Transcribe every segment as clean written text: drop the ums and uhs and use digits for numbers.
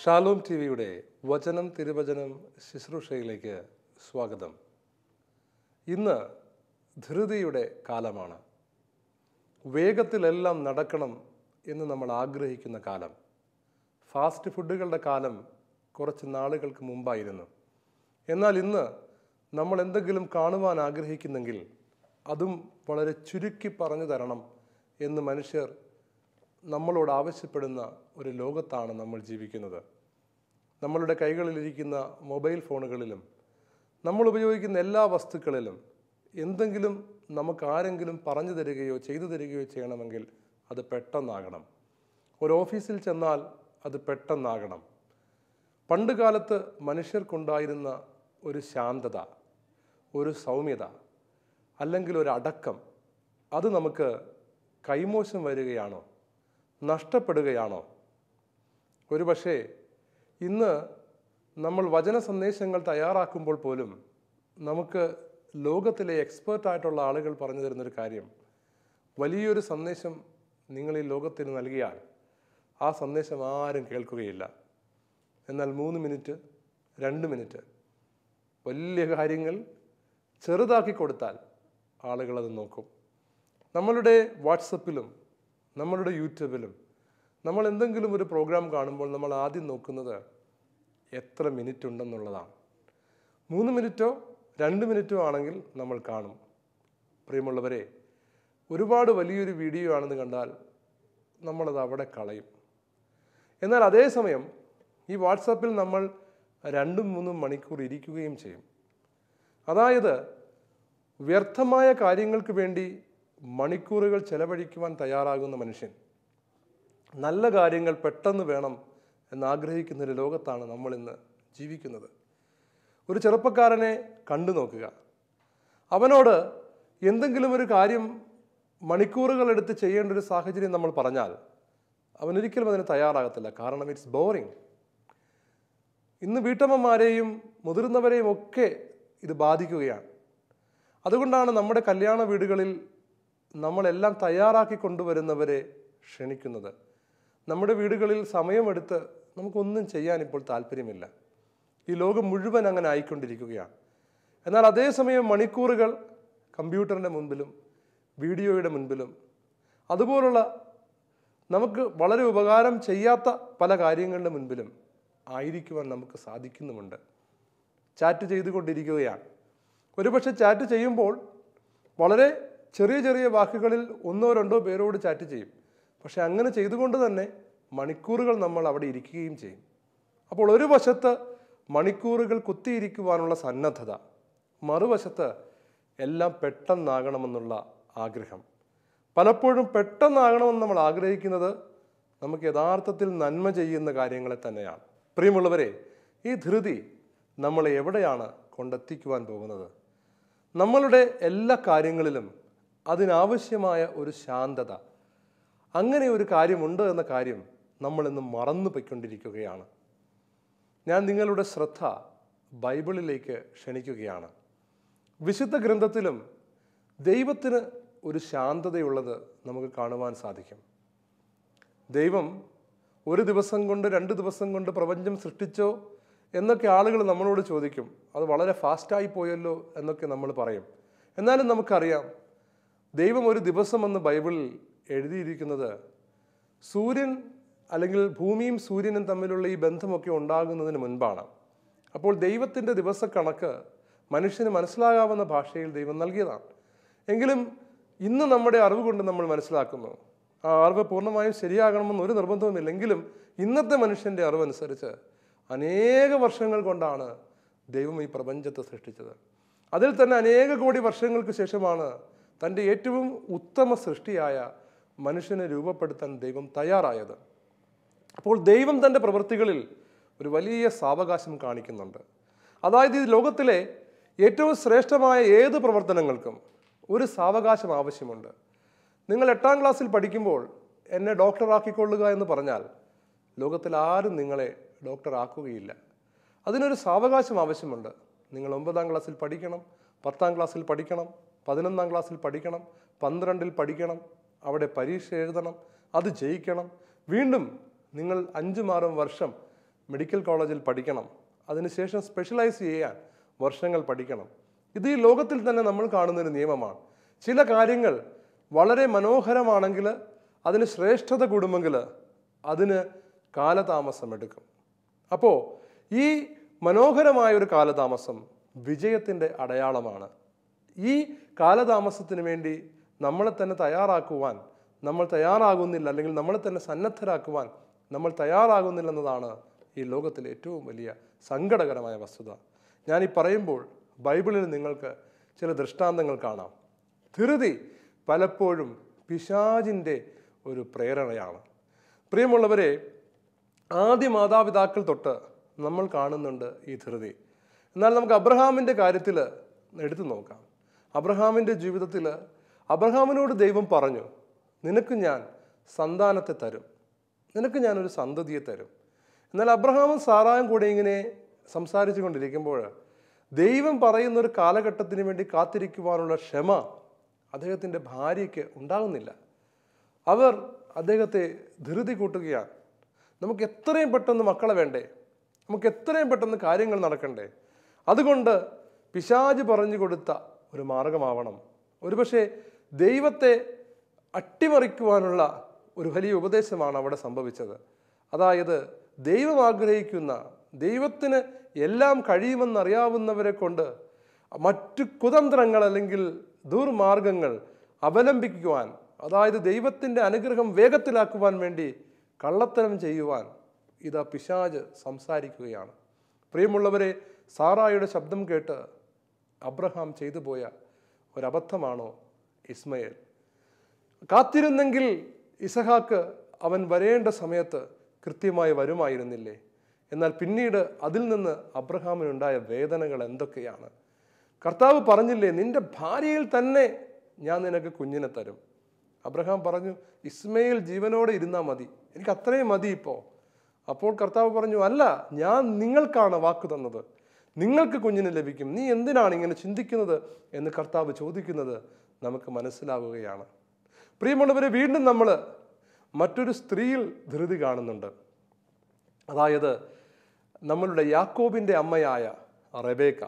Shalom ടിവിയുടെ വചനം തിരുവചനം ശുശ്രൂഷയിലേക്ക് സ്വാഗതം. ഇന്ന് ധൃതിയുടെ കാലമാണ്. വേഗത്തിലെല്ലാം നടക്കണം എന്ന് നമ്മൾ ആഗ്രഹിക്കുന്ന കാലം. ഫാസ്റ്റ് ഫുഡുകളുടെ കാലം കുറച്ച് നാളുകൾക്ക് മുമ്പായിരുന്നു. എന്നാൽ ഇന്ന് നമ്മൾ എന്തെങ്കിലും കാണുവാൻ ആഗ്രഹിക്കുന്നെങ്കിൽ അതും വളരെ ചുരുക്കി പറഞ്ഞു തരണം എന്ന് മനുഷ്യർ നമ്മളോട് ആവശ്യപ്പെടുന്ന ഒരു ലോകത്താണ് നമ്മൾ ജീവിക്കുന്നത്. നമ്മളുടെ കൈകളിലിരിക്കുന്ന മൊബൈൽ ഫോണുകളിലും നമ്മൾ ഉപയോഗിക്കുന്ന എല്ലാ വസ്തുക്കളിലും എന്തെങ്കിലും നമുക്ക് ആരെങ്കിലും പറഞ്ഞു തരികയോ ചെയ്തു തരികയോ ചെയ്യണമെങ്കിൽ അത് പെട്ടെന്നാകണം. ഒരു ഓഫീസിൽ ചെന്നാൽ അത് പെട്ടെന്നാകണം. പണ്ട് കാലത്ത് മനുഷ്യർക്കുണ്ടായിരുന്ന ഒരു ശാന്തത, ഒരു സൗമ്യത, അല്ലെങ്കിൽ ഒരു അടക്കം, അത് നമുക്ക് കൈമോശം വരികയാണോ, നഷ്ടപ്പെടുകയാണോ? ഒരുപക്ഷേ ഇന്ന് നമ്മൾ വചന സന്ദേശങ്ങൾ തയ്യാറാക്കുമ്പോൾ പോലും നമുക്ക് ലോകത്തിലെ എക്സ്പേർട്ടായിട്ടുള്ള ആളുകൾ പറഞ്ഞു തരുന്നൊരു കാര്യം, വലിയൊരു സന്ദേശം നിങ്ങൾ ഈ ലോകത്തിന് നൽകിയാൽ ആ സന്ദേശം ആരും കേൾക്കുകയില്ല. എന്നാൽ 3 മിനിറ്റ് 2 മിനിറ്റ് വലിയ കാര്യങ്ങൾ ചെറുതാക്കി കൊടുത്താൽ ആളുകളത് നോക്കും. നമ്മളുടെ വാട്സപ്പിലും നമ്മളുടെ യൂട്യൂബിലും നമ്മൾ എന്തെങ്കിലും ഒരു പ്രോഗ്രാം കാണുമ്പോൾ നമ്മൾ ആദ്യം നോക്കുന്നത് എത്ര മിനിറ്റ് ഉണ്ടെന്നുള്ളതാണ്. 3 മിനിറ്റോ 2 മിനിറ്റോ ആണെങ്കിൽ നമ്മൾ കാണും. പ്രിയമുള്ളവരെ, ഒരുപാട് വലിയൊരു വീഡിയോ ആണെന്ന് കണ്ടാൽ നമ്മളത് അവിടെ കളയും. എന്നാൽ അതേസമയം ഈ വാട്സാപ്പിൽ നമ്മൾ 2-3 മണിക്കൂർ ഇരിക്കുകയും ചെയ്യും. അതായത് വ്യർത്ഥമായ കാര്യങ്ങൾക്ക് വേണ്ടി മണിക്കൂറുകൾ ചെലവഴിക്കുവാൻ തയ്യാറാകുന്ന മനുഷ്യൻ നല്ല കാര്യങ്ങൾ പെട്ടെന്ന് വേണം എന്നാഗ്രഹിക്കുന്നൊരു ലോകത്താണ് നമ്മൾ ഇന്ന് ജീവിക്കുന്നത്. ഒരു ചെറുപ്പക്കാരനെ കണ്ടു നോക്കുക. അവനോട് എന്തെങ്കിലും ഒരു കാര്യം മണിക്കൂറുകൾ എടുത്ത് ചെയ്യേണ്ട ഒരു സാഹചര്യം നമ്മൾ പറഞ്ഞാൽ അവനൊരിക്കലും അതിന് തയ്യാറാകത്തില്ല. കാരണം ഇറ്റ്സ് ബോറിങ്. ഇന്ന് വീട്ടമ്മമാരെയും മുതിർന്നവരെയും ഒക്കെ ഇത് ബാധിക്കുകയാണ്. അതുകൊണ്ടാണ് നമ്മുടെ കല്യാണ വീടുകളിൽ നമ്മളെല്ലാം തയ്യാറാക്കി കൊണ്ടുവരുന്നവരെ ക്ഷണിക്കുന്നത്. നമ്മുടെ വീടുകളിൽ സമയമെടുത്ത് നമുക്കൊന്നും ചെയ്യാൻ ഇപ്പോൾ താല്പര്യമില്ല. ഈ ലോകം മുഴുവൻ അങ്ങനെ ആയിക്കൊണ്ടിരിക്കുകയാണ്. എന്നാൽ അതേസമയം മണിക്കൂറുകൾ കമ്പ്യൂട്ടറിൻ്റെ മുൻപിലും വീഡിയോയുടെ മുൻപിലും അതുപോലുള്ള നമുക്ക് വളരെ ഉപകാരം ചെയ്യാത്ത പല കാര്യങ്ങളുടെ മുൻപിലും ആയിരിക്കുവാൻ നമുക്ക് സാധിക്കുന്നുമുണ്ട്. ചാറ്റ് ചെയ്തുകൊണ്ടിരിക്കുകയാണ്. ഒരുപക്ഷെ ചാറ്റ് ചെയ്യുമ്പോൾ വളരെ ചെറിയ ചെറിയ വാക്കുകളിൽ 1-2 പേരോട് ചാറ്റ് ചെയ്യും. പക്ഷെ അങ്ങനെ ചെയ്തുകൊണ്ട് തന്നെ മണിക്കൂറുകൾ നമ്മൾ അവിടെ ഇരിക്കുകയും ചെയ്യും. അപ്പോൾ ഒരു വശത്ത് മണിക്കൂറുകൾ കുത്തിയിരിക്കുവാനുള്ള സന്നദ്ധത, മറുവശത്ത് എല്ലാം പെട്ടെന്നാകണമെന്നുള്ള ആഗ്രഹം. പലപ്പോഴും പെട്ടെന്നാകണമെന്ന് നമ്മൾ ആഗ്രഹിക്കുന്നത് നമുക്ക് യഥാർത്ഥത്തിൽ നന്മ ചെയ്യുന്ന കാര്യങ്ങളെ തന്നെയാണ്. പ്രിയമുള്ളവരെ, ഈ ധൃതി നമ്മളെ എവിടെയാണ് കൊണ്ടെത്തിക്കുവാൻ പോകുന്നത്? നമ്മളുടെ എല്ലാ കാര്യങ്ങളിലും അതിനാവശ്യമായ ഒരു ശാന്തത, അങ്ങനെ ഒരു കാര്യമുണ്ട് എന്ന കാര്യം നമ്മളിന്ന് മറന്നു പോയിക്കൊണ്ടിരിക്കുകയാണ്. ഞാൻ നിങ്ങളുടെ ശ്രദ്ധ ബൈബിളിലേക്ക് ക്ഷണിക്കുകയാണ്. വിശുദ്ധ ഗ്രന്ഥത്തിലും ദൈവത്തിന് ഒരു ശാന്തതയുള്ളത് നമുക്ക് കാണുവാൻ സാധിക്കും. ദൈവം ഒരു ദിവസം കൊണ്ട് 2 ദിവസം കൊണ്ട് പ്രപഞ്ചം സൃഷ്ടിച്ചോ എന്നൊക്കെ ആളുകൾ നമ്മളോട് ചോദിക്കും. അത് വളരെ ഫാസ്റ്റായി പോയല്ലോ എന്നൊക്കെ നമ്മൾ പറയും. എന്നാലും നമുക്കറിയാം, ദൈവം ഒരു ദിവസമെന്ന് ബൈബിളിൽ എഴുതിയിരിക്കുന്നത് സൂര്യൻ അല്ലെങ്കിൽ ഭൂമിയും സൂര്യനും തമ്മിലുള്ള ഈ ബന്ധമൊക്കെ ഉണ്ടാകുന്നതിന് മുൻപാണ്. അപ്പോൾ ദൈവത്തിൻ്റെ ദിവസക്കണക്ക് മനുഷ്യന് മനസ്സിലാകാവുന്ന ഭാഷയിൽ ദൈവം നൽകിയതാണ്. എങ്കിലും ഇന്ന് നമ്മുടെ അറിവ് കൊണ്ട് നമ്മൾ മനസ്സിലാക്കുന്നു. ആ അറിവ് പൂർണ്ണമായും ശരിയാകണമെന്ന് ഒരു നിർബന്ധവുമില്ലെങ്കിലും ഇന്നത്തെ മനുഷ്യൻ്റെ അറിവനുസരിച്ച് അനേക വർഷങ്ങൾ കൊണ്ടാണ് ദൈവം ഈ പ്രപഞ്ചത്തെ സൃഷ്ടിച്ചത്. അതിൽ തന്നെ അനേക കോടി വർഷങ്ങൾക്ക് ശേഷമാണ് തൻ്റെ ഏറ്റവും ഉത്തമ സൃഷ്ടിയായ മനുഷ്യനെ രൂപപ്പെടുത്താൻ ദൈവം തയ്യാറായത്. അപ്പോൾ ദൈവം തൻ്റെ പ്രവൃത്തികളിൽ ഒരു വലിയ സാവകാശം കാണിക്കുന്നുണ്ട്. അതായത് ഈ ലോകത്തിലെ ഏറ്റവും ശ്രേഷ്ഠമായ ഏത് പ്രവർത്തനങ്ങൾക്കും ഒരു സാവകാശം ആവശ്യമുണ്ട്. നിങ്ങൾ 8ാം ക്ലാസ്സിൽ പഠിക്കുമ്പോൾ എന്നെ ഡോക്ടറാക്കിക്കൊള്ളുക എന്ന് പറഞ്ഞാൽ ലോകത്തിൽ ആരും നിങ്ങളെ ഡോക്ടറാക്കുകയില്ല. അതിനൊരു സാവകാശം ആവശ്യമുണ്ട്. നിങ്ങൾ 9ാം ക്ലാസ്സിൽ പഠിക്കണം, 10ാം ക്ലാസ്സിൽ പഠിക്കണം, 11ാം ക്ലാസ്സിൽ പഠിക്കണം, 12ൽ പഠിക്കണം, അവിടെ പരീക്ഷ എഴുതണം, അത് ജയിക്കണം. വീണ്ടും നിങ്ങൾ 5-6 വർഷം മെഡിക്കൽ കോളേജിൽ പഠിക്കണം, അതിനുശേഷം സ്പെഷ്യലൈസ് ചെയ്യാൻ വർഷങ്ങൾ പഠിക്കണം. ഇത് ഈ ലോകത്തിൽ തന്നെ നമ്മൾ കാണുന്നൊരു നിയമമാണ്. ചില കാര്യങ്ങൾ വളരെ മനോഹരമാണെങ്കിൽ, അതിന് ശ്രേഷ്ഠത കൂടുമെങ്കിൽ അതിന് കാലതാമസമെടുക്കും. അപ്പോൾ ഈ മനോഹരമായൊരു കാലതാമസം വിജയത്തിൻ്റെ അടയാളമാണ്. ഈ കാലതാമസത്തിന് വേണ്ടി നമ്മളെ തന്നെ തയ്യാറാക്കുവാൻ നമ്മൾ തയ്യാറാകുന്നില്ല, അല്ലെങ്കിൽ നമ്മളെ തന്നെ സന്നദ്ധരാക്കുവാൻ നമ്മൾ തയ്യാറാകുന്നില്ലെന്നതാണ് ഈ ലോകത്തിലെ ഏറ്റവും വലിയ സങ്കടകരമായ വസ്തുത. ഞാനീ പറയുമ്പോൾ ബൈബിളിൽ നിങ്ങൾക്ക് ചില ദൃഷ്ടാന്തങ്ങൾ കാണാം. ധൃതി പലപ്പോഴും പിശാചിൻ്റെ ഒരു പ്രേരണയാണ്. പ്രിയമുള്ളവരെ, ആദ്യ മാതാപിതാക്കൾ തൊട്ട് നമ്മൾ കാണുന്നുണ്ട് ഈ ധൃതി. എന്നാൽ നമുക്ക് അബ്രഹാമിൻ്റെ കാര്യത്തിൽ എടുത്തു നോക്കാം. അബ്രഹാമിൻ്റെ ജീവിതത്തിൽ അബ്രഹാമിനോട് ദൈവം പറഞ്ഞു, നിനക്ക് ഞാൻ സന്താനത്തെ തരും, നിനക്ക് ഞാനൊരു സന്തതിയെ തരും. എന്നാൽ അബ്രഹാമും സാറായും കൂടെ ഇങ്ങനെ സംസാരിച്ചു കൊണ്ടിരിക്കുമ്പോൾ ദൈവം പറയുന്നൊരു കാലഘട്ടത്തിന് വേണ്ടി കാത്തിരിക്കുവാനുള്ള ക്ഷമ അദ്ദേഹത്തിൻ്റെ ഭാര്യയ്ക്ക് ഉണ്ടാകുന്നില്ല. അവർ അദ്ദേഹത്തെ ധൃതി കൂട്ടുകയാണ്. നമുക്ക് എത്രയും പെട്ടെന്ന് മക്കളെ വേണ്ടേ, നമുക്ക് എത്രയും പെട്ടെന്ന് കാര്യങ്ങൾ നടക്കണ്ടേ. അതുകൊണ്ട് പിശാച് പറഞ്ഞു കൊടുത്ത ഒരു മാർഗമാവണം ഒരുപക്ഷെ ദൈവത്തെ അട്ടിമറിക്കുവാനുള്ള ഒരു വലിയ ഉപദേശമാണ് അവിടെ സംഭവിച്ചത്. അതായത് ദൈവം ആഗ്രഹിക്കുന്ന, ദൈവത്തിന് എല്ലാം കഴിയുമെന്നറിയാവുന്നവരെ കൊണ്ട് മറ്റു കുതന്ത്രങ്ങൾ അല്ലെങ്കിൽ ദുർമാർഗങ്ങൾ അവലംബിക്കുവാൻ, അതായത് ദൈവത്തിൻ്റെ അനുഗ്രഹം വേഗത്തിലാക്കുവാൻ വേണ്ടി കള്ളത്തരം ചെയ്യുവാൻ ഇതാ പിശാച് സംസാരിക്കുകയാണ്. പ്രിയമുള്ളവരെ, സാറായുടെ ശബ്ദം കേട്ട് അബ്രഹാം ചെയ്തു പോയ ഒരബദ്ധമാണോ ഇസ്മയേൽ? കാത്തിരുന്നെങ്കിൽ ഇസഹാക്ക് അവൻ വരേണ്ട സമയത്ത് കൃത്യമായി വരുമായിരുന്നില്ലേ? എന്നാൽ പിന്നീട് അതിൽ നിന്ന് അബ്രഹാമിനുണ്ടായ വേദനകൾ എന്തൊക്കെയാണ്? കർത്താവ് പറഞ്ഞില്ലേ, നിന്റെ ഭാര്യയിൽ തന്നെ ഞാൻ നിനക്ക് കുഞ്ഞിനെ തരും. അബ്രഹാം പറഞ്ഞു, ഇസ്മയേൽ ജീവനോടെ ഇരുന്നാൽ മതി, എനിക്ക് അത്രയും മതി ഇപ്പോൾ. അപ്പോൾ കർത്താവ് പറഞ്ഞു, അല്ല, ഞാൻ നിങ്ങൾക്കാണ് വാക്ക് തന്നത്, നിങ്ങൾക്ക് കുഞ്ഞിന് ലഭിക്കും, നീ എന്തിനാണ് ഇങ്ങനെ ചിന്തിക്കുന്നത് എന്ന് കർത്താവ് ചോദിക്കുന്നത് നമുക്ക് മനസ്സിലാവുകയാണ്. പ്രിയമുള്ളവരെ, വീണ്ടും നമ്മൾ മറ്റൊരു സ്ത്രീയിൽ ധൃതി കാണുന്നുണ്ട്. അതായത് നമ്മളുടെ യാക്കോബിൻ്റെ അമ്മയായ റെബേക്ക.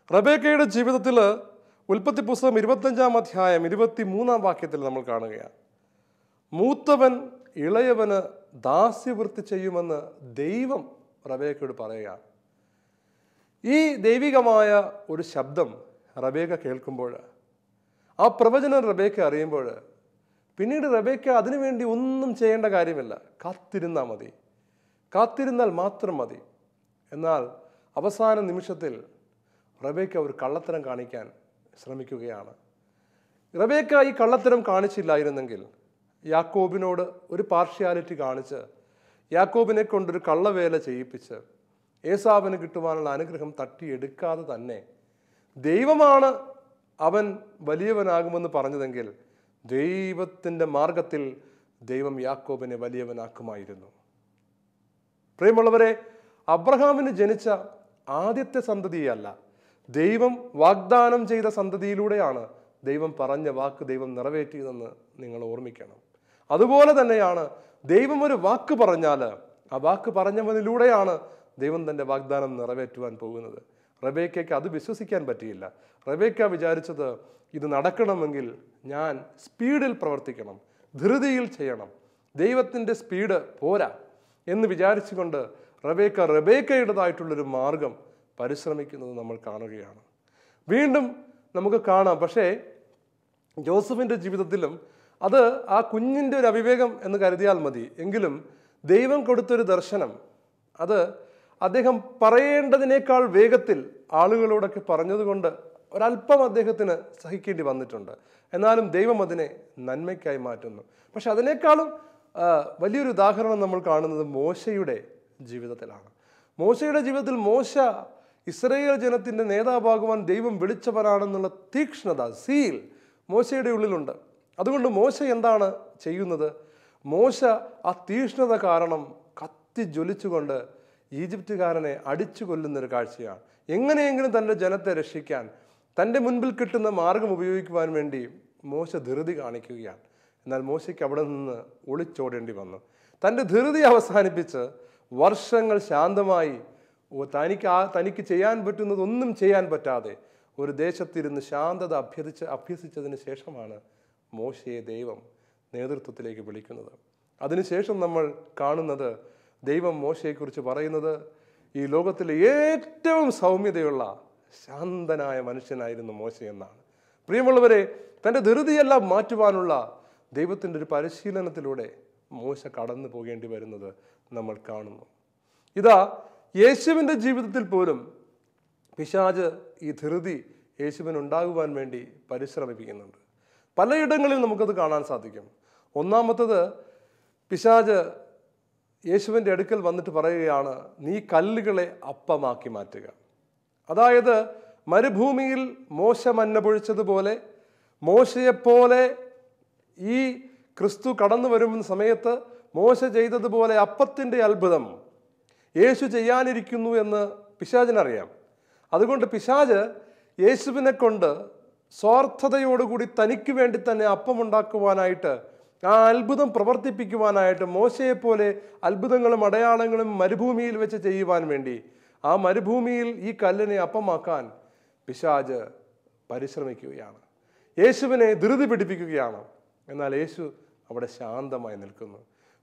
റെബേക്കയുടെ ജീവിതത്തിൽ ഉൽപ്പത്തി പുസ്തകം 25-ാം അധ്യായം 23-ാം വാക്യത്തിൽ നമ്മൾ കാണുകയാണ്, മൂത്തവൻ ഇളയവന് ദാസ്യവൃത്തി ചെയ്യുമെന്ന് ദൈവം റെബേക്കയോട് പറയുകയാണ്. ഈ ദൈവികമായ ഒരു ശബ്ദം റെബേക്ക കേൾക്കുമ്പോൾ, ആ പ്രവചനം റെബേക്ക അറിയുമ്പോൾ, പിന്നീട് റെബേക്ക അതിനുവേണ്ടി ഒന്നും ചെയ്യേണ്ട കാര്യമില്ല, കാത്തിരുന്നാൽ മതി, കാത്തിരുന്നാൽ മാത്രം മതി. എന്നാൽ അവസാന നിമിഷത്തിൽ റെബേക്ക ഒരു കള്ളത്തരം കാണിക്കാൻ ശ്രമിക്കുകയാണ്. റെബേക്ക ഈ കള്ളത്തരം കാണിച്ചില്ലായിരുന്നെങ്കിൽ യാക്കോബിനോട് ഒരു പാർഷ്യാലിറ്റി കാണിച്ച് യാക്കോബിനെ കൊണ്ടൊരു കള്ളവേല ചെയ്യിപ്പിച്ച് ഏസാവിന് കിട്ടുവാനുള്ള അനുഗ്രഹം തട്ടിയെടുക്കാതെ തന്നെ ദൈവമാണ് അവൻ വലിയവനാകുമെന്ന് പറഞ്ഞതെങ്കിൽ ദൈവത്തിൻ്റെ മാർഗത്തിൽ ദൈവം യാക്കോബിനെ വലിയവനാക്കുമായിരുന്നു. പ്രിയമുള്ളവരെ, അബ്രഹാമിന് ജനിച്ച ആദ്യത്തെ സന്തതിയല്ല, ദൈവം വാഗ്ദാനം ചെയ്ത സന്തതിയിലൂടെയാണ് ദൈവം പറഞ്ഞ വാക്ക് ദൈവം നിറവേറ്റിയതെന്ന് നിങ്ങൾ ഓർമ്മിക്കണം. അതുപോലെ തന്നെയാണ് ദൈവം ഒരു വാക്ക് പറഞ്ഞാൽ ആ വാക്ക് പറഞ്ഞവനിലൂടെയാണ് ദൈവം തൻ്റെ വാഗ്ദാനം നിറവേറ്റുവാൻ പോകുന്നത്. റെബേക്കയ്ക്ക് അത് വിശ്വസിക്കാൻ പറ്റിയില്ല. റെബേക്ക വിചാരിച്ചത്, ഇത് നടക്കണമെങ്കിൽ ഞാൻ സ്പീഡിൽ പ്രവർത്തിക്കണം, ധൃതിയിൽ ചെയ്യണം, ദൈവത്തിൻ്റെ സ്പീഡ് പോരാ എന്ന് വിചാരിച്ചുകൊണ്ട് റെബേക്കയുടേതായിട്ടുള്ളൊരു മാർഗം പരിശ്രമിക്കുന്നത് നമ്മൾ കാണുകയാണ്. വീണ്ടും നമുക്ക് കാണാം, പക്ഷേ ജോസഫിൻ്റെ ജീവിതത്തിലും അത് ആ കുഞ്ഞിൻ്റെ ഒരു അവിവേകം എന്ന് കരുതിയാൽ മതി. എങ്കിലും ദൈവം കൊടുത്തൊരു ദർശനം അത് അദ്ദേഹം പറയേണ്ടതിനേക്കാൾ വേഗത്തിൽ ആളുകളോടൊക്കെ പറഞ്ഞതുകൊണ്ട് ഒരല്പം അദ്ദേഹത്തിന് സഹിക്കേണ്ടി വന്നിട്ടുണ്ട്. എന്നാലും ദൈവം അതിനെ നന്മയ്ക്കായി മാറ്റുന്നു. പക്ഷെ അതിനേക്കാളും വലിയൊരു ഉദാഹരണം നമ്മൾ കാണുന്നത് മോശയുടെ ജീവിതത്തിലാണ്. മോശയുടെ ജീവിതത്തിൽ മോശ ഇസ്രായേൽ ജനത്തിൻ്റെ നേതാവാകുവാൻ ദൈവം വിളിച്ചവരാണെന്നുള്ള തീക്ഷ്ണത, സീൽ മോശയുടെ ഉള്ളിലുണ്ട്. അതുകൊണ്ട് മോശ എന്താണ് ചെയ്യുന്നത്? മോശ ആ തീക്ഷ്ണത കാരണം കത്തി ജ്വലിച്ചുകൊണ്ട് ഈജിപ്തുകാരനെ അടിച്ചു കൊല്ലുന്നൊരു കാഴ്ചയാണ്. എങ്ങനെയെങ്കിലും തൻ്റെ ജനത്തെ രക്ഷിക്കാൻ, തൻ്റെ മുൻപിൽ കിട്ടുന്ന മാർഗം ഉപയോഗിക്കുവാൻ വേണ്ടി മോശ ധൃതി കാണിക്കുകയാണ്. എന്നാൽ മോശയ്ക്ക് അവിടെ നിന്ന് ഒളിച്ചോടേണ്ടി വന്നു. തൻ്റെ ധൃതി അവസാനിപ്പിച്ച് വർഷങ്ങൾ ശാന്തമായി തനിക്ക് ചെയ്യാൻ പറ്റുന്നതൊന്നും ചെയ്യാൻ പറ്റാതെ ഒരു ദേശത്തിരുന്ന് ശാന്തത അഭ്യസിച്ചതിന് ശേഷമാണ് മോശയെ ദൈവം നേതൃത്വത്തിലേക്ക് വിളിക്കുന്നത്. അതിനുശേഷം നമ്മൾ കാണുന്നത് ദൈവം മോശയെക്കുറിച്ച് പറയുന്നത് ഈ ലോകത്തിലെ ഏറ്റവും സൗമ്യതയുള്ള ശാന്തനായ മനുഷ്യനായിരുന്നു മോശ എന്നാണ്. പ്രിയമുള്ളവരെ, തൻ്റെ ധൃതിയെല്ലാം മാറ്റുവാനുള്ള ദൈവത്തിൻ്റെ ഒരു പരിശീലനത്തിലൂടെ മോശ കടന്നു പോകേണ്ടി വരുന്നത് നമ്മൾ കാണുന്നു. ഇതാ യേശുവിൻ്റെ ജീവിതത്തിൽ പോലും പിശാച് ഈ ധൃതി യേശുവിനുണ്ടാകുവാൻ വേണ്ടി പരിശ്രമിപ്പിക്കുന്നുണ്ട്. പലയിടങ്ങളിൽ നമുക്കത് കാണാൻ സാധിക്കും. ഒന്നാമത്തത്, പിശാച് യേശുവിൻ്റെ അടുക്കൽ വന്നിട്ട് പറയുകയാണ്, നീ കല്ലുകളെ അപ്പമാക്കി മാറ്റുക. അതായത് മരുഭൂമിയിൽ മോശ മന്ന പൊഴിച്ചതുപോലെ മോശയെപ്പോലെ ഈ ക്രിസ്തു കടന്നു വരുന്ന സമയത്ത് മോശ ചെയ്തതുപോലെ അപ്പത്തിൻ്റെ അത്ഭുതം യേശു ചെയ്യാനിരിക്കുന്നു എന്ന് പിശാചിനറിയാം. അതുകൊണ്ട് പിശാച് യേശുവിനെ കൊണ്ട് സ്വാർത്ഥതയോടുകൂടി തനിക്ക് വേണ്ടി തന്നെ അപ്പമുണ്ടാക്കുവാനായിട്ട്, ആ അത്ഭുതം പ്രവർത്തിപ്പിക്കുവാനായിട്ട്, മോശയെപ്പോലെ അത്ഭുതങ്ങളും അടയാളങ്ങളും മരുഭൂമിയിൽ വെച്ച് ചെയ്യുവാൻ വേണ്ടി ആ മരുഭൂമിയിൽ ഈ കല്ലിനെ അപ്പമാക്കാൻ പിശാച് പരിശ്രമിക്കുകയാണ്. യേശുവിനെ ധൃതി പിടിപ്പിക്കുകയാണ്. എന്നാൽ യേശു അവിടെ ശാന്തമായി നിൽക്കുന്നു.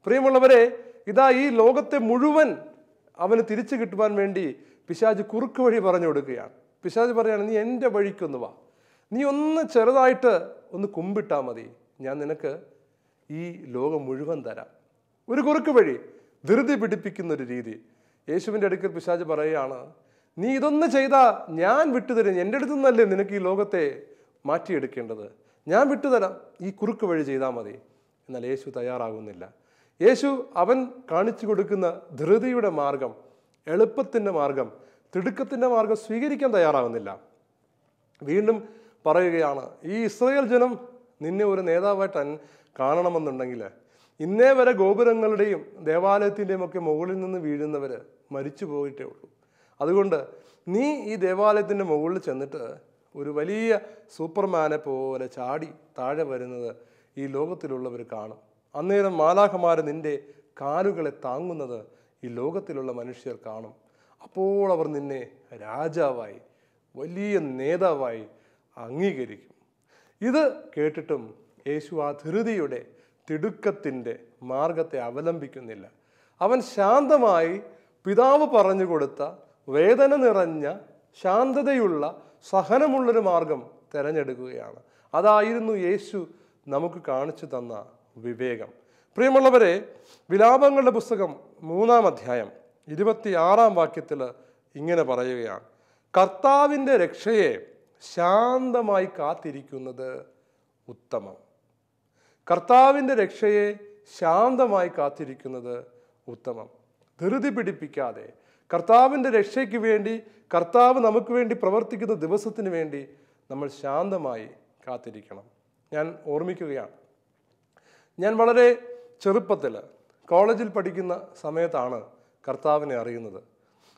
പ്രിയമുള്ളവരെ, ഇതാ ഈ ലോകത്തെ മുഴുവൻ അവന് തിരിച്ചു കിട്ടുവാൻ വേണ്ടി പിശാച് കുറുക്ക് വഴി പറഞ്ഞു കൊടുക്കുകയാണ്. പിശാച് പറയാണ്, നീ എൻ്റെ വഴിക്കൊന്ന് വാ, നീ ഒന്ന് ചെറുതായിട്ട് ഒന്ന് കുമ്പിട്ടാൽ മതി, ഞാൻ നിനക്ക് ഈ ലോകം മുഴുവൻ തരാം. ഒരു കുറുക്ക് വഴി, ധൃതി പിടിപ്പിക്കുന്ന ഒരു രീതി. യേശുവിൻ്റെ അടുക്കൽ പിശാച് പറയുകയാണ്, നീ ഇതൊന്ന് ചെയ്താൽ ഞാൻ വിട്ടുതരും, എൻ്റെ അടുത്തു നിന്നല്ലേ നിനക്ക് ഈ ലോകത്തെ മാറ്റിയെടുക്കേണ്ടത്, ഞാൻ വിട്ടുതരാം, ഈ കുറുക്ക് വഴി ചെയ്താൽ മതി. എന്നാൽ യേശു തയ്യാറാകുന്നില്ല. യേശു അവൻ കാണിച്ചു കൊടുക്കുന്ന ധൃതിയുടെ മാർഗം, എളുപ്പത്തിൻ്റെ മാർഗം, തിടുക്കത്തിൻ്റെ മാർഗം സ്വീകരിക്കാൻ തയ്യാറാകുന്നില്ല. വീണ്ടും പറയുകയാണ്, ഈ ഇസ്രായേൽ ജനം നിന്നെ ഒരു നേതാവായിട്ട് കാണണമെന്നുണ്ടെങ്കിൽ ഇന്നേ വരെ ഗോപുരങ്ങളുടെയും ദേവാലയത്തിൻ്റെയും ഒക്കെ മുകളിൽ നിന്ന് വീഴുന്നവർ മരിച്ചു പോയിട്ടേ ഉള്ളൂ. അതുകൊണ്ട് നീ ഈ ദേവാലയത്തിൻ്റെ മുകളിൽ ചെന്നിട്ട് ഒരു വലിയ സൂപ്പർമാനെ പോലെ ചാടി താഴെ വരുന്നത് ഈ ലോകത്തിലുള്ളവർ കാണും. അന്നേരം മാലാഖമാർ നിൻ്റെ കാലുകളെ താങ്ങുന്നത് ഈ ലോകത്തിലുള്ള മനുഷ്യർ കാണും. അപ്പോൾ അവർ നിന്നെ രാജാവായി, വലിയ നേതാവായി അംഗീകരിക്കും. ഇത് കേട്ടിട്ടും യേശു ആ ധൃതിയുടെ തിടുക്കത്തിൻ്റെ മാർഗത്തെ അവലംബിക്കുന്നില്ല. അവൻ ശാന്തമായി പിതാവ് പറഞ്ഞു കൊടുത്ത വേദന നിറഞ്ഞ ശാന്തതയുള്ള സഹനമുള്ളൊരു മാർഗം തിരഞ്ഞെടുക്കുകയാണ്. അതായിരുന്നു യേശു നമുക്ക് കാണിച്ചു തന്ന വിവേകം. പ്രിയമുള്ളവരെ, വിലാപങ്ങളുടെ പുസ്തകം 3-ാം അധ്യായം 26-ാം വാക്യത്തിൽ ഇങ്ങനെ പറയുകയാണ്, കർത്താവിൻ്റെ രക്ഷയെ ശാന്തമായി കാത്തിരിക്കുന്നത് ഉത്തമം. കർത്താവിൻ്റെ രക്ഷയെ ശാന്തമായി കാത്തിരിക്കുന്നത് ഉത്തമം. ധൃതി പിടിപ്പിക്കാതെ കർത്താവിൻ്റെ രക്ഷയ്ക്ക് വേണ്ടി, കർത്താവ് നമുക്ക് വേണ്ടി പ്രവർത്തിക്കുന്ന ദിവസത്തിന് വേണ്ടി നമ്മൾ ശാന്തമായി കാത്തിരിക്കണം. ഞാൻ ഓർമ്മിക്കുകയാണ്, ഞാൻ വളരെ ചെറുപ്പത്തിൽ കോളേജിൽ പഠിക്കുന്ന സമയത്താണ് കർത്താവിനെ അറിയുന്നത്.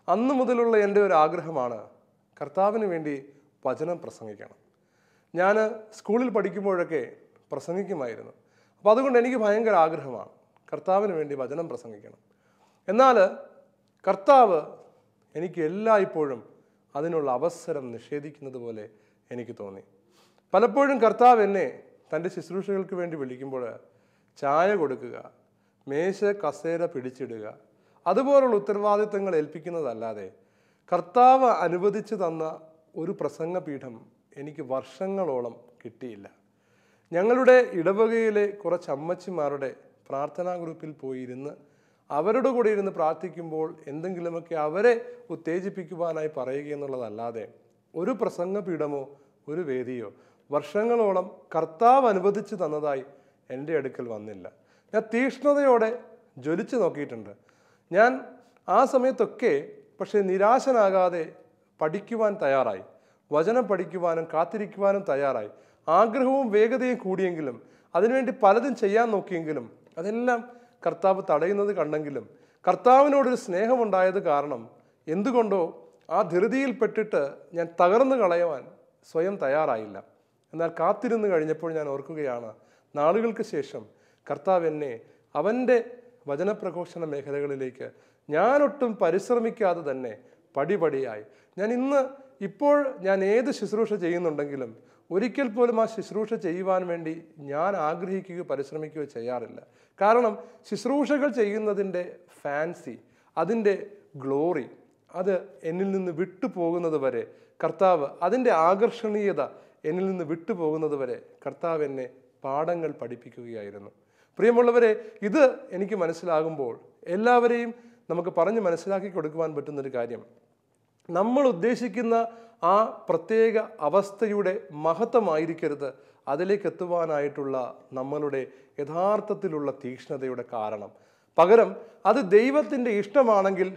അന്ന് മുതലുള്ള എൻ്റെ ഒരു ആഗ്രഹമാണ് കർത്താവിന് വേണ്ടി വചനം പ്രസംഗിക്കണം. ഞാൻ സ്കൂളിൽ പഠിക്കുമ്പോഴൊക്കെ പ്രസംഗിക്കുമായിരുന്നു. അപ്പോൾ അതുകൊണ്ട് എനിക്ക് ഭയങ്കര ആഗ്രഹമാണ് കർത്താവിന് വേണ്ടി വചനം പ്രസംഗിക്കണം. എന്നാൽ കർത്താവ് എനിക്ക് എല്ലായ്പ്പോഴും അതിനുള്ള അവസരം നിഷേധിക്കുന്നത് പോലെ എനിക്ക് തോന്നി. പലപ്പോഴും കർത്താവ് എന്നെ തൻ്റെ ശുശ്രൂഷകൾക്ക് വേണ്ടി വിളിക്കുമ്പോൾ ചായ കൊടുക്കുക, മേശ കസേര പിടിച്ചിടുക, അതുപോലുള്ള ഉത്തരവാദിത്തങ്ങൾ ഏൽപ്പിക്കുന്നതല്ലാതെ കർത്താവ് അനുവദിച്ചു തന്ന ഒരു പ്രസംഗപീഠം എനിക്ക് വർഷങ്ങളോളം കിട്ടിയില്ല. ഞങ്ങളുടെ ഇടവകയിലെ കുറച്ച് അമ്മച്ചിമാരുടെ പ്രാർത്ഥനാ ഗ്രൂപ്പിൽ പോയിരുന്ന് അവരുടെ കൂടെ ഇരുന്ന് പ്രാർത്ഥിക്കുമ്പോൾ എന്തെങ്കിലുമൊക്കെ അവരെ ഉത്തേജിപ്പിക്കുവാനായി പറയുക എന്നുള്ളതല്ലാതെ ഒരു പ്രസംഗപീഠമോ ഒരു വേദിയോ വർഷങ്ങളോളം കർത്താവ് അനുവദിച്ചു തന്നതായി എൻ്റെ അടുക്കൽ വന്നില്ല. ഞാൻ തീക്ഷ്ണതയോടെ ജ്വലിച്ചു നോക്കിയിട്ടുണ്ട്. ഞാൻ ആ സമയത്തൊക്കെ പക്ഷേ നിരാശനാകാതെ പഠിക്കുവാൻ തയ്യാറായി, വചനം പഠിക്കുവാനും കാത്തിരിക്കുവാനും തയ്യാറായി. ആഗ്രഹവും വേഗതയും കൂടിയെങ്കിലും അതിനുവേണ്ടി പലതും ചെയ്യാൻ നോക്കിയെങ്കിലും അതെല്ലാം കർത്താവ് തടയുന്നത് കണ്ടെങ്കിലും കർത്താവിനോടൊരു സ്നേഹമുണ്ടായത് കാരണം എന്തുകൊണ്ടോ ആ ധൃതിയിൽപ്പെട്ടിട്ട് ഞാൻ തകർന്നു കളയുവാൻ സ്വയം തയ്യാറായില്ല. എന്നാൽ കാത്തിരുന്ന് കഴിഞ്ഞപ്പോൾ ഞാൻ ഓർക്കുകയാണ്, നാളുകൾക്ക് ശേഷം കർത്താവ് എന്നെ അവൻ്റെ വചനപ്രഘോഷണ മേഖലകളിലേക്ക് ഞാനൊട്ടും പരിശ്രമിക്കാതെ തന്നെ പടിപടിയായി ഇപ്പോൾ ഞാൻ ഏത് ശുശ്രൂഷ ചെയ്യുന്നുണ്ടെങ്കിലും ഒരിക്കൽ പോലും ആ ശുശ്രൂഷ ചെയ്യുവാൻ വേണ്ടി ഞാൻ ആഗ്രഹിക്കുകയോ പരിശ്രമിക്കുകയോ ചെയ്യാറില്ല. കാരണം ശുശ്രൂഷകൾ ചെയ്യുന്നതിൻ്റെ ഫാൻസി, അതിൻ്റെ ഗ്ലോറി, അത് എന്നിൽ നിന്ന് വിട്ടുപോകുന്നത് വരെ കർത്താവ്, അതിൻ്റെ ആകർഷണീയത എന്നിൽ നിന്ന് വിട്ടുപോകുന്നത് വരെ കർത്താവ് എന്നെ പാഠങ്ങൾ പഠിപ്പിക്കുകയായിരുന്നു. പ്രിയമുള്ളവരെ, ഇത് എനിക്ക് മനസ്സിലാകുമ്പോൾ എല്ലാവരെയും നമുക്ക് പറഞ്ഞ് മനസ്സിലാക്കി കൊടുക്കുവാൻ പറ്റുന്നൊരു കാര്യം, നമ്മൾ ഉദ്ദേശിക്കുന്ന ആ പ്രത്യേക അവസ്ഥയുടെ മഹത്വമായിരിക്കരുത് അതിലേക്ക് എത്തുവാനായിട്ടുള്ള നമ്മളുടെ യഥാർത്ഥത്തിലുള്ള തീക്ഷ്ണതയുടെ കാരണം. പകരം അത് ദൈവത്തിൻ്റെ ഇഷ്ടമാണെങ്കിൽ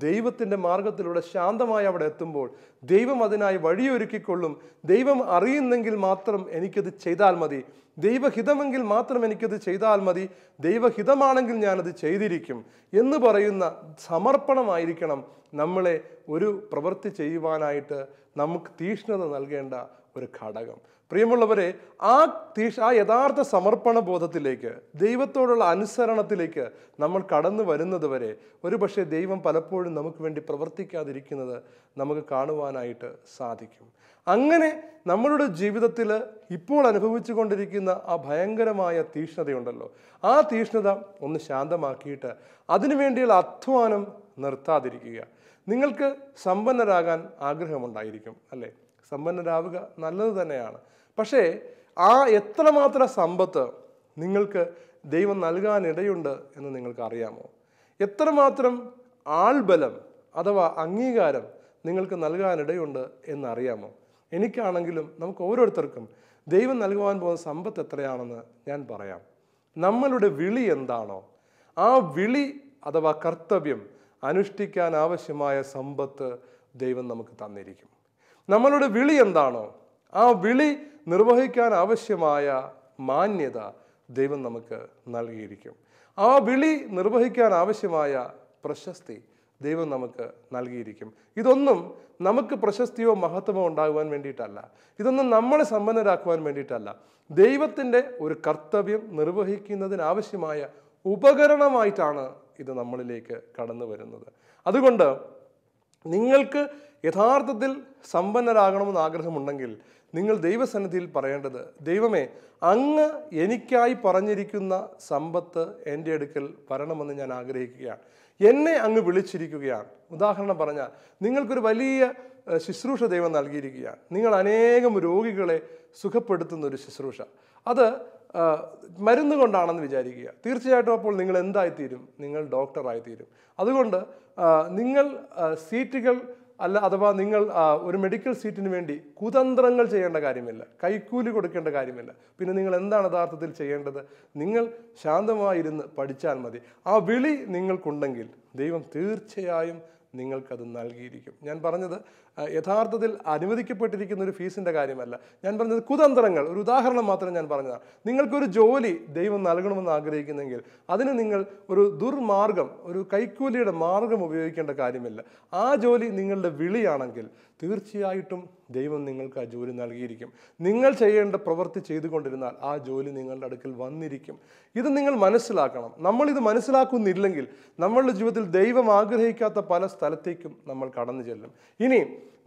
ദൈവത്തിൻ്റെ മാർഗത്തിലൂടെ ശാന്തമായി അവിടെ എത്തുമ്പോൾ ദൈവം അതിനായി വഴിയൊരുക്കിക്കൊള്ളും. ദൈവം അറിയുന്നെങ്കിൽ മാത്രം എനിക്കത് ചെയ്താൽ മതി, ദൈവഹിതമെങ്കിൽ മാത്രം എനിക്കത് ചെയ്താൽ മതി, ദൈവഹിതമാണെങ്കിൽ ഞാനത് ചെയ്തിരിക്കും എന്ന് പറയുന്ന സമർപ്പണമായിരിക്കണം നമ്മളെ ഒരു പ്രവൃത്തി ചെയ്യുവാനായിട്ട് നമുക്ക് തീക്ഷ്ണത നൽകേണ്ട ഒരു ഘടകം. പ്രിയമുള്ളവരെ, ആ യഥാർത്ഥ സമർപ്പണ ബോധത്തിലേക്ക്, ദൈവത്തോടുള്ള അനുസരണത്തിലേക്ക് നമ്മൾ കടന്നു വരുന്നത് വരെ ഒരുപക്ഷെ ദൈവം പലപ്പോഴും നമുക്ക് വേണ്ടി പ്രവർത്തിക്കാതിരിക്കുന്നത് നമുക്ക് കാണുവാനായിട്ട് സാധിക്കും. അങ്ങനെ നമ്മളുടെ ജീവിതത്തിൽ ഇപ്പോൾ അനുഭവിച്ചു കൊണ്ടിരിക്കുന്ന ആ ഭയങ്കരമായ തീക്ഷ്ണതയുണ്ടല്ലോ, ആ തീക്ഷ്ണത ഒന്ന് ശാന്തമാക്കിയിട്ട് അതിനുവേണ്ടിയുള്ള അധ്വാനം നിർത്താതിരിക്കുക. നിങ്ങൾക്ക് സമ്പന്നരാകാൻ ആഗ്രഹമുണ്ടായിരിക്കും, അല്ലേ? സമ്പന്നരാവുക നല്ലത് തന്നെയാണ്. പക്ഷേ എത്രമാത്രം സമ്പത്ത് നിങ്ങൾക്ക് ദൈവം നൽകാനിടയുണ്ട് എന്ന് നിങ്ങൾക്ക് അറിയാമോ? എത്രമാത്രം ആൾബലം അഥവാ അംഗീകാരം നിങ്ങൾക്ക് നൽകാനിടയുണ്ട് എന്നറിയാമോ? എനിക്കാണെങ്കിലും നമുക്ക് ഓരോരുത്തർക്കും ദൈവം നൽകുവാൻ പോകുന്ന സമ്പത്ത് എത്രയാണെന്ന് ഞാൻ പറയാം. നമ്മളുടെ വിളി എന്താണോ ആ വിളി അഥവാ കർത്തവ്യം അനുഷ്ഠിക്കാൻ ആവശ്യമായ സമ്പത്ത് ദൈവം നമുക്ക് തന്നിരിക്കും. നമ്മളുടെ വിളി എന്താണോ ആ വിളി നിർവഹിക്കാൻ ആവശ്യമായ മാന്യത ദൈവം നമുക്ക് നൽകിയിരിക്കും. ആ വിളി നിർവഹിക്കാൻ ആവശ്യമായ പ്രശസ്തി ദൈവം നമുക്ക് നൽകിയിരിക്കും. ഇതൊന്നും നമുക്ക് പ്രശസ്തിയോ മഹത്വമോ ഉണ്ടാകുവാൻ വേണ്ടിയിട്ടല്ല, ഇതൊന്നും നമ്മളെ സമ്പന്നരാക്കുവാൻ വേണ്ടിയിട്ടല്ല. ദൈവത്തിൻ്റെ ഒരു കർത്തവ്യം നിർവഹിക്കുന്നതിനാവശ്യമായ ഉപകരണമായിട്ടാണ് ഇത് നമ്മളിലേക്ക് കടന്നു വരുന്നത്. അതുകൊണ്ട് നിങ്ങൾക്ക് യഥാർത്ഥത്തിൽ സമ്പന്നരാകണമെന്ന് ആഗ്രഹമുണ്ടെങ്കിൽ നിങ്ങൾ ദൈവസന്നിധിയിൽ പറയേണ്ടത്, ദൈവമേ, അങ്ങ് എനിക്കായി പറഞ്ഞിരിക്കുന്ന സമ്പത്ത് എൻ്റെ അടുക്കൽ വരണമെന്ന് ഞാൻ ആഗ്രഹിക്കുകയാണ്. എന്നെ അങ്ങ് വിളിച്ചിരിക്കുകയാണ്. ഉദാഹരണം പറഞ്ഞാൽ, നിങ്ങൾക്കൊരു വലിയ ശുശ്രൂഷ ദൈവം നൽകിയിരിക്കുകയാണ്. നിങ്ങൾ അനേകം രോഗികളെ സുഖപ്പെടുത്തുന്ന ഒരു ശുശ്രൂഷ, അത് മരുന്ന് കൊണ്ടാണെന്ന് വിചാരിക്കുക. തീർച്ചയായിട്ടും അപ്പോൾ നിങ്ങൾ എന്തായിത്തീരും? നിങ്ങൾ ഡോക്ടറായിത്തീരും. അതുകൊണ്ട് നിങ്ങൾ സീറ്റുകൾ അഥവാ നിങ്ങൾ ഒരു മെഡിക്കൽ സീറ്റിന് വേണ്ടി കുതന്ത്രങ്ങൾ ചെയ്യേണ്ട കാര്യമില്ല, കൈക്കൂലി കൊടുക്കേണ്ട കാര്യമില്ല. പിന്നെ നിങ്ങൾ എന്താണ് യഥാർത്ഥത്തിൽ ചെയ്യേണ്ടത്? നിങ്ങൾ ശാന്തമായിരുന്ന് പഠിച്ചാൽ മതി. ആ വിളി നിങ്ങൾക്കുണ്ടെങ്കിൽ ദൈവം തീർച്ചയായും നിങ്ങൾക്കത് നൽകിയിരിക്കും. ഞാൻ പറഞ്ഞത് യഥാർത്ഥത്തിൽ അനുവദിക്കപ്പെട്ടിരിക്കുന്ന ഒരു ഫീസിൻ്റെ കാര്യമല്ല, ഞാൻ പറഞ്ഞത് കുതന്ത്രങ്ങൾ. ഒരു ഉദാഹരണം മാത്രം ഞാൻ പറഞ്ഞതാണ്. നിങ്ങൾക്കൊരു ജോലി ദൈവം നൽകണമെന്ന് ആഗ്രഹിക്കുന്നെങ്കിൽ അതിന് നിങ്ങൾ ഒരു ദുർമാർഗം, ഒരു കൈക്കൂലിയുടെ മാർഗം ഉപയോഗിക്കേണ്ട കാര്യമില്ല. ആ ജോലി നിങ്ങളുടെ വിളിയാണെങ്കിൽ തീർച്ചയായിട്ടും ദൈവം നിങ്ങൾക്ക് ആ ജോലി നൽകിയിരിക്കും. നിങ്ങൾ ചെയ്യേണ്ട പ്രവൃത്തി ചെയ്തുകൊണ്ടിരുന്നാൽ ആ ജോലി നിങ്ങളുടെ അടുക്കൽ വന്നിരിക്കും. ഇത് നിങ്ങൾ മനസ്സിലാക്കണം. നമ്മളിത് മനസ്സിലാക്കുന്നില്ലെങ്കിൽ നമ്മളുടെ ജീവിതത്തിൽ ദൈവം ആഗ്രഹിക്കാത്ത പല സ്ഥലത്തേക്കും നമ്മൾ കടന്നു ചെല്ലും. ഇനി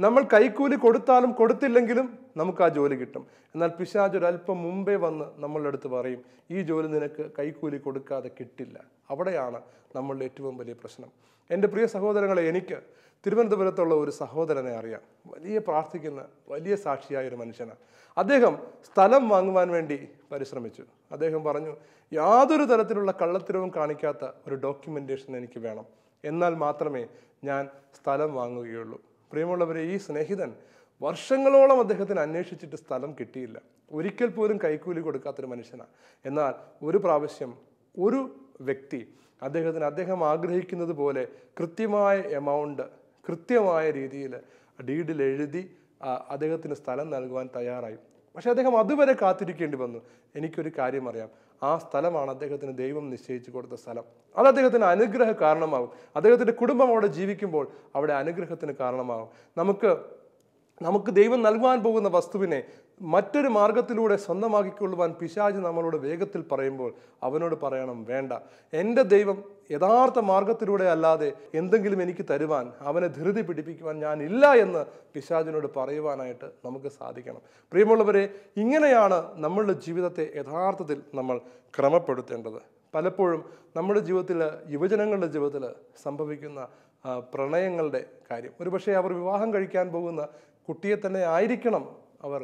നമ്മൾ കൈക്കൂലി കൊടുത്താലും കൊടുത്തില്ലെങ്കിലും നമുക്ക് ആ ജോലി കിട്ടും. എന്നാൽ പിശാച് ഒരല്പം മുമ്പേ വന്ന് നമ്മളുടെ അടുത്ത് പറയും, ഈ ജോലി നിനക്ക് കൈക്കൂലി കൊടുക്കാതെ കിട്ടില്ല. അവിടെയാണ് നമ്മളുടെ ഏറ്റവും വലിയ പ്രശ്നം. എൻ്റെ പ്രിയ സഹോദരങ്ങളെ, എനിക്ക് തിരുവനന്തപുരത്തുള്ള ഒരു സഹോദരനെ അറിയാം. വലിയ പ്രാർത്ഥിക്കുന്ന, വലിയ സാക്ഷിയായ ഒരു മനുഷ്യനാണ്. അദ്ദേഹം സ്ഥലം വാങ്ങുവാൻ വേണ്ടി പരിശ്രമിച്ചു. അദ്ദേഹം പറഞ്ഞു, യാതൊരു തരത്തിലുള്ള കള്ളത്തരവും കാണിക്കാത്ത ഒരു ഡോക്യുമെൻറ്റേഷൻ എനിക്ക് വേണം, എന്നാൽ മാത്രമേ ഞാൻ സ്ഥലം വാങ്ങുകയുള്ളൂ. പ്രിയമുള്ളവരെ, ഈ സ്നേഹിതൻ വർഷങ്ങളോളം അദ്ദേഹത്തിന് അന്വേഷിച്ചിട്ട് സ്ഥലം കിട്ടിയില്ല. ഒരിക്കൽ പോലും കൈക്കൂലി കൊടുക്കാത്തൊരു മനുഷ്യനാണ്. എന്നാൽ ഒരു പ്രാവശ്യം ഒരു വ്യക്തി അദ്ദേഹം ആഗ്രഹിക്കുന്നത് പോലെ കൃത്യമായ എമൗണ്ട് കൃത്യമായ രീതിയിൽ ഡീഡിൽ എഴുതി അദ്ദേഹത്തിന് സ്ഥലം നൽകുവാൻ തയ്യാറായി. പക്ഷെ അദ്ദേഹം അതുവരെ കാത്തിരിക്കേണ്ടി വന്നു. എനിക്കൊരു കാര്യം അറിയാം, ആ സ്ഥലമാണ് അദ്ദേഹത്തിന് ദൈവം നിശ്ചയിച്ചു കൊടുത്ത സ്ഥലം. അത് അദ്ദേഹത്തിന് അനുഗ്രഹ കാരണമാകും. അദ്ദേഹത്തിൻ്റെ കുടുംബം അവിടെ ജീവിക്കുമ്പോൾ അവിടെ അനുഗ്രഹത്തിന് കാരണമാകും. നമുക്ക് നമുക്ക് ദൈവം നൽകുവാൻ പോകുന്ന വസ്തുവിനെ മറ്റൊരു മാർഗത്തിലൂടെ സ്വന്തമാക്കിക്കൊള്ളുവാൻ പിശാച് നമ്മളോട് വേഗത്തിൽ പറയുമ്പോൾ അവനോട് പറയണം, വേണ്ട, എൻ്റെ ദൈവം യഥാർത്ഥ മാർഗത്തിലൂടെ അല്ലാതെ എന്തെങ്കിലും എനിക്ക് തരുവാൻ, അവനെ ധൃതി പിടിപ്പിക്കുവാൻ ഞാനില്ല എന്ന് പിശാചിനോട് പറയുവാനായിട്ട് നമുക്ക് സാധിക്കണം. പ്രിയമുള്ളവരെ, ഇങ്ങനെയാണ് നമ്മളുടെ ജീവിതത്തെ യഥാർത്ഥത്തിൽ നമ്മൾ ക്രമപ്പെടുത്തേണ്ടത്. പലപ്പോഴും നമ്മുടെ ജീവിതത്തിൽ, യുവജനങ്ങളുടെ ജീവിതത്തിൽ സംഭവിക്കുന്ന പ്രണയങ്ങളുടെ കാര്യം, ഒരുപക്ഷെ അവർ വിവാഹം കഴിക്കാൻ പോകുന്ന കുട്ടിയെ തന്നെ ആയിരിക്കണം അവർ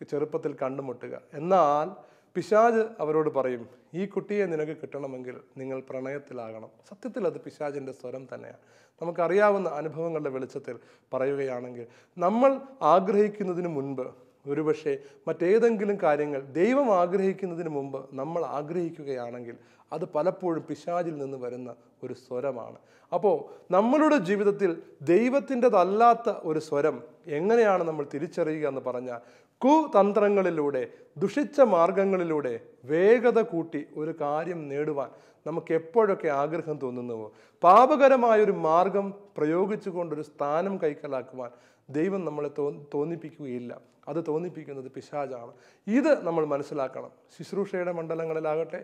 ചെറുപ്പത്തിൽ കണ്ടുമുട്ടുക. എന്നാൽ പിശാച് അവരോട് പറയും, ഈ കുട്ടിയെ നിനക്ക് കിട്ടണമെങ്കിൽ നിങ്ങൾ പ്രണയത്തിലാകണം. സത്യത്തിൽ അത് പിശാചിൻ്റെ സ്വരം തന്നെയാണ്. നമുക്കറിയാവുന്ന അനുഭവങ്ങളുടെ വെളിച്ചത്തിൽ പറയുകയാണെങ്കിൽ, നമ്മൾ ആഗ്രഹിക്കുന്നതിന് മുൻപ്, ഒരുപക്ഷെ മറ്റേതെങ്കിലും കാര്യങ്ങൾ ദൈവം ആഗ്രഹിക്കുന്നതിന് മുമ്പ് നമ്മൾ ആഗ്രഹിക്കുകയാണെങ്കിൽ അത് പലപ്പോഴും പിശാചിൽ നിന്ന് വരുന്ന ഒരു സ്വരമാണ്. അപ്പോൾ നമ്മളുടെ ജീവിതത്തിൽ ദൈവത്തിൻ്റെതല്ലാത്ത ഒരു സ്വരം എങ്ങനെയാണ് നമ്മൾ തിരിച്ചറിയുക എന്ന് പറഞ്ഞാൽ, കുതന്ത്രങ്ങളിലൂടെ, ദുഷിച്ച മാർഗങ്ങളിലൂടെ വേഗത കൂട്ടി ഒരു കാര്യം നേടുവാൻ നമുക്ക് എപ്പോഴൊക്കെ ആഗ്രഹം തോന്നുന്നുവോ, പാപകരമായൊരു മാർഗം പ്രയോഗിച്ചുകൊണ്ടൊരു സ്ഥാനം കൈക്കലാക്കുവാൻ ദൈവം നമ്മളെ തോന്നിപ്പിക്കുകയില്ല. അത് തോന്നിപ്പിക്കുന്നത് പിശാചാണ്. ഇത് നമ്മൾ മനസ്സിലാക്കണം. ശുശ്രൂഷയുടെ മണ്ഡലങ്ങളിലാകട്ടെ,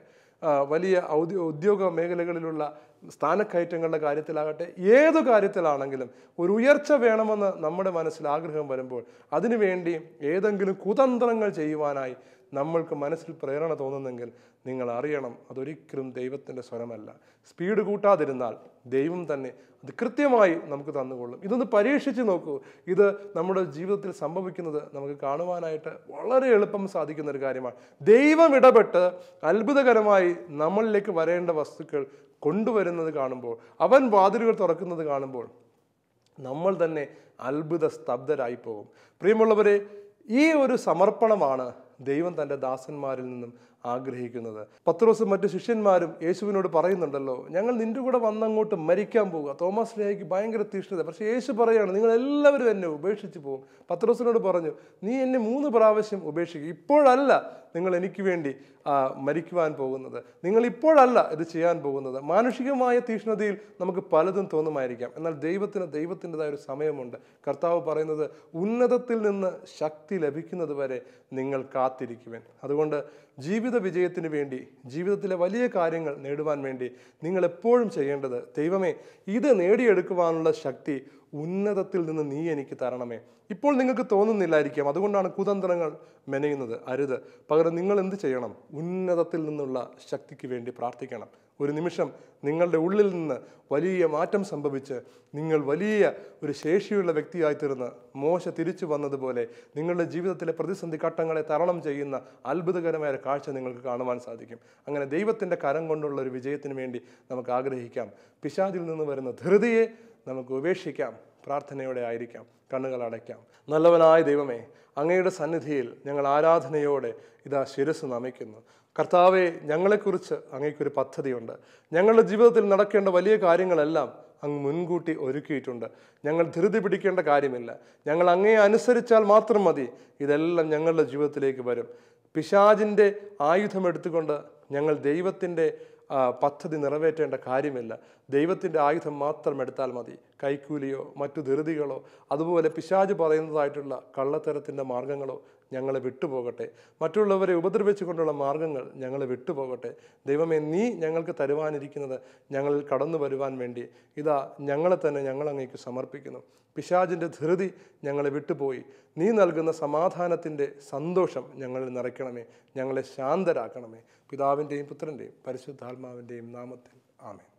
വലിയ ഉദ്യോഗ മേഖലകളിലുള്ള സ്ഥാനക്കയറ്റങ്ങളുടെ കാര്യത്തിലാകട്ടെ, ഏതു കാര്യത്തിലാണെങ്കിലും ഒരു ഉയർച്ച വേണമെന്ന് നമ്മുടെ മനസ്സിൽ ആഗ്രഹം വരുമ്പോൾ അതിനുവേണ്ടി ഏതെങ്കിലും കുതന്ത്രങ്ങൾ ചെയ്യുവാനായി നമ്മൾക്ക് മനസ്സിൽ പ്രേരണ തോന്നുന്നെങ്കിൽ നിങ്ങൾ അറിയണം, അതൊരിക്കലും ദൈവത്തിൻ്റെ സ്വരമല്ല. സ്പീഡ് കൂട്ടാതിരുന്നാൽ ദൈവം തന്നെ അത് കൃത്യമായി നമുക്ക് തന്നുകൊള്ളും. ഇതൊന്ന് പരീക്ഷിച്ച് നോക്കൂ. ഇത് നമ്മുടെ ജീവിതത്തിൽ സംഭവിക്കുന്നത് നമുക്ക് കാണുവാനായിട്ട് വളരെ എളുപ്പം സാധിക്കുന്ന ഒരു കാര്യമാണ്. ദൈവം ഇടപെട്ട് അത്ഭുതകരമായി നമ്മളിലേക്ക് വരേണ്ട വസ്തുക്കൾ കൊണ്ടുവരുന്നത് കാണുമ്പോൾ, അവൻ വാതിലുകൾ തുറക്കുന്നത് കാണുമ്പോൾ നമ്മൾ തന്നെ അത്ഭുത സ്തബ്ധരായി പോകും. പ്രിയമുള്ളവരെ, ഈ ഒരു സമർപ്പണമാണ് ദൈവം തൻ്റെ ദാസന്മാരിൽ നിന്നും ആഗ്രഹിക്കുന്നത്. പത്രോസും മറ്റു ശിഷ്യന്മാരും യേശുവിനോട് പറയുന്നുണ്ടല്ലോ, ഞങ്ങൾ നിന്റെ കൂടെ വന്നങ്ങോട്ട് മരിക്കാൻ പോവുക. തോമസ് ലേഖയ്ക്ക് ഭയങ്കര തീഷ്ണത. പക്ഷേ യേശു പറയുകയാണ്, നിങ്ങൾ എല്ലാവരും എന്നെ ഉപേക്ഷിച്ച് പോകും. പത്രോസിനോട് പറഞ്ഞു, നീ എന്നെ 3 പ്രാവശ്യം ഉപേക്ഷിക്കും. ഇപ്പോഴല്ല നിങ്ങൾ എനിക്ക് വേണ്ടി മരിക്കുവാൻ പോകുന്നത്, നിങ്ങൾ ഇപ്പോഴല്ല ഇത് ചെയ്യാൻ പോകുന്നത്. മാനുഷികമായ തീഷ്ണതയിൽ നമുക്ക് പലതും തോന്നുമായിരിക്കാം, എന്നാൽ ദൈവത്തിൻ്റെതായ ഒരു സമയമുണ്ട്. കർത്താവ് പറയുന്നത്, ഉന്നതത്തിൽ നിന്ന് ശക്തി ലഭിക്കുന്നത് വരെ നിങ്ങൾ കാത്തിരിക്കുവാൻ. അതുകൊണ്ട് ജീവിത വിജയത്തിന് വേണ്ടി, ജീവിതത്തിലെ വലിയ കാര്യങ്ങൾ നേടുവാൻ വേണ്ടി നിങ്ങൾ എപ്പോഴും ചെയ്യേണ്ടത്, ദൈവമേ, ഇത് നേടിയെടുക്കുവാനുള്ള ശക്തി ഉന്നതത്തിൽ നിന്ന് നീ എനിക്ക് തരണമേ. ഇപ്പോൾ നിങ്ങൾക്ക് തോന്നുന്നില്ലായിരിക്കാം, അതുകൊണ്ടാണ് കുതന്ത്രങ്ങൾ മെനയുന്നത്. അരുത്. പകരം നിങ്ങൾ എന്ത് ചെയ്യണം? ഉന്നതത്തിൽ നിന്നുള്ള ശക്തിക്ക് വേണ്ടി പ്രാർത്ഥിക്കണം. ഒരു നിമിഷം നിങ്ങളുടെ ഉള്ളിൽ നിന്ന് വലിയ മാറ്റം സംഭവിച്ച് നിങ്ങൾ വലിയ ഒരു ശേഷിയുള്ള വ്യക്തിയായി തീർന്ന് മോശ തിരിച്ചു വന്നതുപോലെ നിങ്ങളുടെ ജീവിതത്തിലെ പ്രതിസന്ധി ഘട്ടങ്ങളെ തരണം ചെയ്യുന്ന അത്ഭുതകരമായ കാഴ്ച നിങ്ങൾക്ക് കാണുവാൻ സാധിക്കും. അങ്ങനെ ദൈവത്തിൻ്റെ കരം കൊണ്ടുള്ള ഒരു വിജയത്തിന് വേണ്ടി നമുക്ക് ആഗ്രഹിക്കാം. പിശാചിൽ നിന്ന് വരുന്ന ധൃതിയെ നമുക്ക് ഉപേക്ഷിക്കാം. പ്രാർത്ഥനയോടെ ആയിരിക്കാം. കണ്ണുകൾ അടയ്ക്കാം. നല്ലവനായ ദൈവമേ, അങ്ങയുടെ സന്നിധിയിൽ ഞങ്ങൾ ആരാധനയോടെ ഇതാ ശിരസ് നമിക്കുന്നു. കർത്താവെ, ഞങ്ങളെക്കുറിച്ച് അങ്ങേക്കൊരു പദ്ധതിയുണ്ട്. ഞങ്ങളുടെ ജീവിതത്തിൽ നടക്കേണ്ട വലിയ കാര്യങ്ങളെല്ലാം അങ്ങ് മുൻകൂട്ടി ഒരുക്കിയിട്ടുണ്ട്. ഞങ്ങൾ ധൃതി പിടിക്കേണ്ട കാര്യമില്ല. ഞങ്ങൾ അങ്ങയെ അനുസരിച്ചാൽ മാത്രം മതി. ഇതെല്ലാം ഞങ്ങളുടെ ജീവിതത്തിലേക്ക് വരും. പിശാചിൻ്റെ ആയുധം എടുത്തുകൊണ്ട് ഞങ്ങൾ ദൈവത്തിൻ്റെ പദ്ധതി നിറവേറ്റേണ്ട കാര്യമില്ല. ദൈവത്തിൻ്റെ ആയുധം മാത്രം എടുത്താൽ മതി. കൈക്കൂലിയോ മറ്റു ധൃതികളോ അതുപോലെ പിശാച് പറയുന്നതായിട്ടുള്ള കള്ളത്തരത്തിൻ്റെ മാർഗങ്ങളോ ഞങ്ങളെ വിട്ടുപോകട്ടെ. മറ്റുള്ളവരെ ഉപദ്രവിച്ചു കൊണ്ടുള്ള മാർഗങ്ങൾ ഞങ്ങളെ വിട്ടുപോകട്ടെ. ദൈവമേ, നീ ഞങ്ങൾക്ക് തരുവാനിരിക്കുന്നത് ഞങ്ങളിൽ കടന്നു വരുവാൻ വേണ്ടി ഇതാ ഞങ്ങളെ തന്നെ ഞങ്ങൾ അങ്ങേക്ക് സമർപ്പിക്കുന്നു. പിശാചിൻ്റെ ധൃതി ഞങ്ങളെ വിട്ടുപോയി നീ നൽകുന്ന സമാധാനത്തിൻ്റെ സന്തോഷം ഞങ്ങളിൽ നിറയ്ക്കണമേ. ഞങ്ങളെ ശാന്തരാക്കണമേ. പിതാവിൻ്റെയും പുത്രൻ്റെയും പരിശുദ്ധാത്മാവിൻ്റെയും നാമത്തിൽ ആമേൻ.